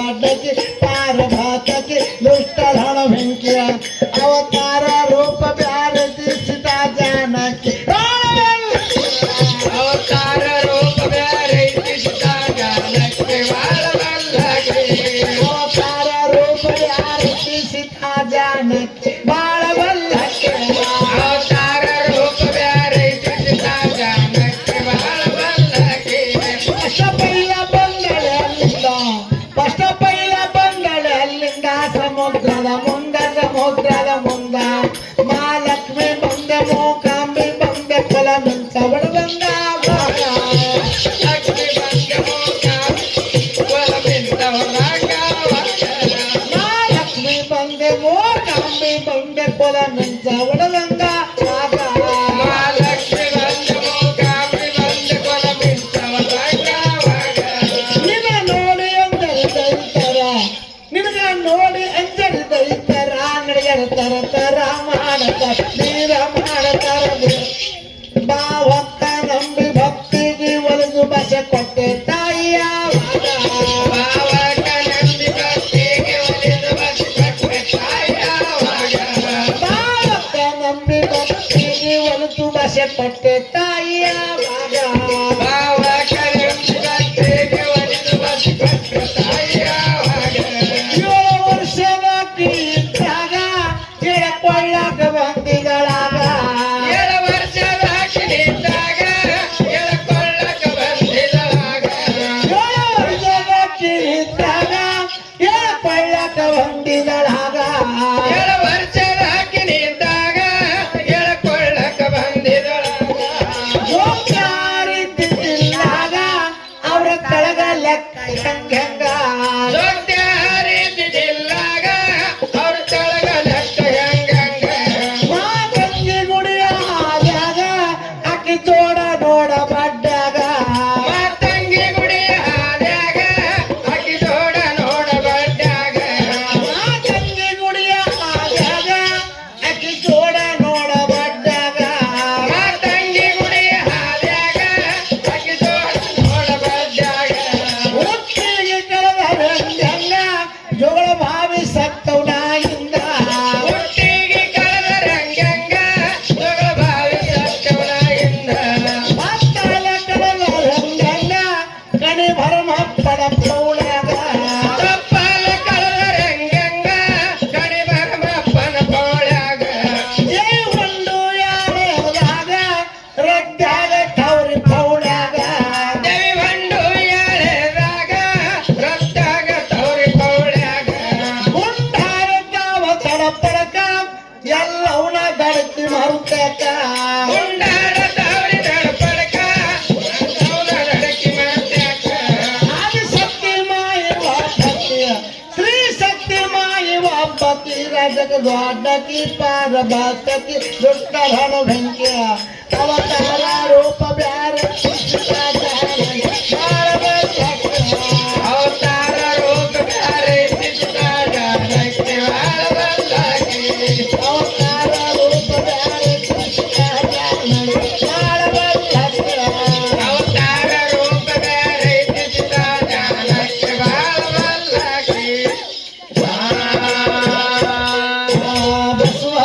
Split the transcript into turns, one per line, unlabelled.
ದ್ವಾಡಕ್ಕೆ ಪಾರ ಭಾತಕ್ಕೆ ದುಷ್ಟ ಹಣ ಬೆಂಕಿಯ ಅವತಾರ ರೂಪ ಬ್ಯಾರತಿ ಸೀತಾ ಜಾನಕಿ
ಅವತಾರ ರೂಪ ಬ್ಯಾರೈತಿ ಸೀತಾ ಜಾನಕಿ ಬಾಳವಲ್ಲಗೆ
ಅವತಾರ ರೂಪ ಬ್ಯಾರತಿ ಸೀತಾ ಜಾನಕಿ ಬಾಳವಲ್ಲಗೆ
ಅವತಾರ ರೂಪ ಬ್ಯಾರೈತಿ ಸೀತಾ ಜಾನಕಿ ಬಾಳವಲ್ಲಗೆ
ಫಸ್ಟ್ ಪೈಲ ಬಂದಳೆ ಅಲ್ಲಿಂದ ಸಮುದ್ರದ ಮುಂದ ಮಹಾಲಕ್ಷ್ಮಿ ಬಂದೆ ಮೂಕಾಂಬಿ ಬಂದೆ ಕುಲ ಮಿಂಚ ಬಡಬಂದ
ಲಕ್ಷ್ಮಿ ಬಂದೆ ಮೂಕಾಂಬಿ ಕುಲ ಮಿಂಚ
ಮಹಾಲಕ್ಷ್ಮಿ ಬಂದೆ ಮೂಕಾಂಬಿ ಬಂದೆ ಕುಲ ಮಿಂಚ ಬಡಬಂದ
ಮಹಾಲಕ್ಷ್ಮಿ ಬಂದೆ ಮೂಕಾಂಬಿ ಬಂದೆ ಕುಲ ಮಿಂಚ
ನಿನಗ ನೋಡಿ ಅಂಜರಿ ದೈತರ ನಡೆಯರ ಮಾಡ್ತಾರ ನೀರ ಮಾಡ್ತಾರ ಭಾವಕ್ಕ ನಂಬಿ ಭಕ್ತಿಗೆ ಒಲಿದು ಭಾಷೆ ಕೊಟ್ಟೆ ತಾಯಿಯ
ಭಾವಕ ನಂಬಿ ಭಕ್ತಿಗೆ ಒಲಿದು ಭಾಷೆ ಕೊಟ್ಟೆ ತಾಯಿಯ
ಭಾವಕ್ಕ ನಂಬಿ ಭಕ್ತಿಗೆ ಒಲಿದು ಭಾಷೆ ಕೊಟ್ಟೆ ತಾಯಿಯ
ಭಾವಕ ನಂಬಿ ಭಕ್ತಿಗೆ ಒಲಿದು ಭಾಷೆ ಕೊಟ್ಟೆ ತಾಯಿಯ
ಕೊಳ್ಳಾಕ ಬಂದಿಗಳಾಗ
7 ವರ್ಷದ ಕಿಡಿದಾಗ ಎಳಕೊಳ್ಳಕ ಬಂದಿದಳಾಗ
7 ವರ್ಷದ ಕಿಡಿದಾಗ ಕೊಳ್ಳಾಕ ಬಂದಿಗಳಾಗ
7 ವರ್ಷದ ಕಿಡಿದಾಗ ಎಳಕೊಳ್ಳಕ ಬಂದಿದಳಾಗ
ಜೋಕಾರಿದ್ದಿಲ್ಲಾಗ ಅವ್ರ ಕೆಳಗ ಲೆಕ್ಕ ಹೆಂಗ
ಸೊತ್ತೆ ಹರಿದಿದ್ದಿಲ್ಲಾಗ ಅವ್ರ ಕೆಳಗ ಲೆಕ್ಕ ಹೆಂಗಂಗ
ಮಾತಂಗಿ ಗುಡಿಯ ಆದಾಗ ಅಕ್ಕಿ ಜೋಡ ನೋಡ ಬಡ್ಡಾಗ
ಮಾತಂಗಿ ಗುಡಿ ಹಾದ್ಯಾಗ ಅಕ್ಕಿ ಜೋಡ ನೋಡ ಬಡ್ಡಾಗ
ಮಾತಂಗಿ ಗುಡಿಯ ಆದಾಗ ಅಕ್ಕಿ ಜೋಡ ನೋಡ ಬಡ್ಡಾಗ
ಮಾತಂಗಿ ಗುಡಿ ಹಾದ್ಯಾಗ ಅಕ್ಕಿ ಜೋಡ ನೋಡ ಬಡ್ಡಾಗ
ಹುಟ್ಟಿಗೆ ಕೆಳಗ ರಂಗಂಗ ಜೋಳ ಭಾವಿ ಸತ್ತವನಾಗಿಂದ
ಹುಟ್ಟಿಗೆ ಕಳೆದ ರಂಗಂಗ ಜೋಗ ಬಾವಿ ಸತ್ತವನಾಗಿಂದ
ಮಕ್ಕಳ ಕೆಳಗ ರಂಗಂಗ ಕಣಿ ಭರಮಪ್ಪನ ಪೌಳಾಗ
ತಪ್ಪಲ ಕಳೆದ ರಂಗಂಗ ಕಣಿ ಭರಮಪ್ಪನ ಪೌಳ್ಯಾಗ
ದೇವಂಡು ಯಾರೇದಾಗ ರಗ್ಗಾಗ ತವರಿ ಪೌಳಾಗ
ದೇವಿ ಬಂಡು ಯಾಳೆದಾಗ ರಕ್ತಾಗ ತೌರಿ ಪೌಳ್ಯಾಗ
ಮುಂದಾರ ಕಾವ ತಡಪಡಕ ಎಲ್ಲವನ್ನ ದಡತಿ ಮರುತಕ
ಉಂಡಾಡ ತೌರಿ ದಡಪಡಕ ಎಲ್ಲವನ್ನ ದಡಕಿ ಮಾಡ್ತ್ಯಾಕ
ಆದಿಶಕ್ತಿ ಮಾಯಿ ವಾಪತಿ ಶ್ರೀ ಶಕ್ತಿ ಮಾಯಿ ವಾಪತಿ ರಜಕ ದ್ವಾಡಕಿ ಪಾರ ಭಾತಕಿ ದುಷ್ಟ ಹಣ ಬೆಂಕಿಯ ಅವತಾರ ರೂಪ ಬ್ಯಾರ
ಅವತಾರ ರೂಪ ಬ್ಯಾರೈತಿ ಸೀತಾ ಜಾನಕಿ ಬಾಳವಲ್ಲಗೆ
ಅವತಾರ ರೂಪ ಬ್ಯಾರ